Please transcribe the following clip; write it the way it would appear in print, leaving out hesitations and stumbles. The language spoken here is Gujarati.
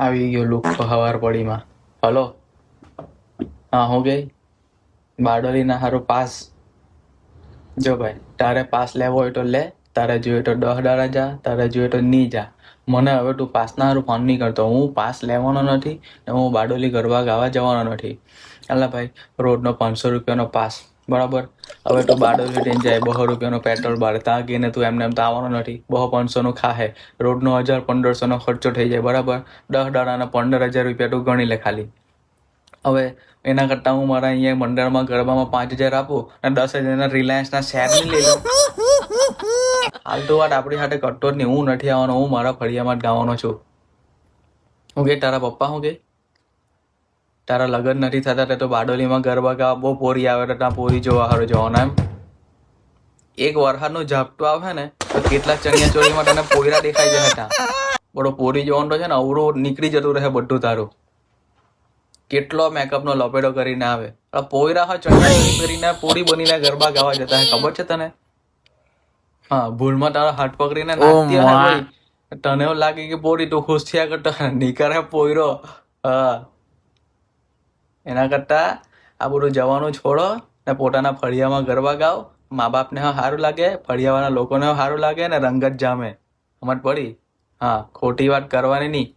આવી ગયો લુખ્ખો હવાર પડીમાં. હલો. હા હું ગઈ બારડોલીના હારું પાસ. જો ભાઈ તારે પાસ લેવો હોય તો લે, તારે જોઈએ તો 10 દાડા જા, તારે જોઈએ તો ની જા. મને હવે તું પાસના હારું ફોન નહીં કરતો. હું પાસ લેવાનો નથી ને હું બારડોલી ગરબા ગાવા જવાનો નથી. અલા ભાઈ રોડનો 500 રૂપિયાનો પાસ બરાબર. હવે તું બારડોલી લઈને જાય 200 રૂપિયાનો પેટ્રોલ બાર ત્યાં ગઈને તું એમને એમ તો આવવાનો નથી. 200-500 નું ખાહે, રોડનો 1000-1500 નો ખર્ચો થઈ જાય બરાબર. 10 દાડાના 15,000 રૂપિયા તું ગણી લે ખાલી. હવે એના કરતાં હું મારા અહીંયા મંડળમાં ગરબામાં 5,000 આપું અને 10,000 રિલાયન્સના શેર નહીં લઈ લઉં. હાલતું વાત આપણી સાથે કરતો જ નહીં. હું નથી આવવાનો, હું મારા ફળિયામાં જ ગાવાનો છું. હું કે તારા પપ્પા હું કે તારા લગ્ન નથી થતા તે તો બારડોલીમાં ગરબા ગાવા બહુ પોરી આવે તો ત્યાં પોરી જોવા હારું જવાનું એમ. એક વરસાદનું ઝાપટું આવે ને તો કેટલા ચણિયા ચોળીમાં તને પોયરા દેખાઈ જાય ત્યાં. બડો પોરી જોવાનું તો છે ને અવરું નીકળી જતું રહે બધું તારું. કેટલો મેકઅપનો લપેટો કરીને આવે. પોયરા હોય ચણિયા ચોળી પહેરીને પોરી બનીને ગરબા ગાવા જતા હે, ખબર છે તને? હા ભૂલમાં તારા હાથ પકડીને નાચતી હે ભાઈ. તને એવું લાગે કે પોરી તું ખુશ થયા કરતો નીકળે પોયરો. હા એના કરતા આ બધું જવાનું છોડો ને પોતાના ફળિયામાં ગરબા ગાઓ. મા બાપને સારું લાગે, ફળિયાવાળા લોકોને સારું લાગે ને રંગત જામે. સમજ પડી? હા ખોટી વાત કરવાની નહીં.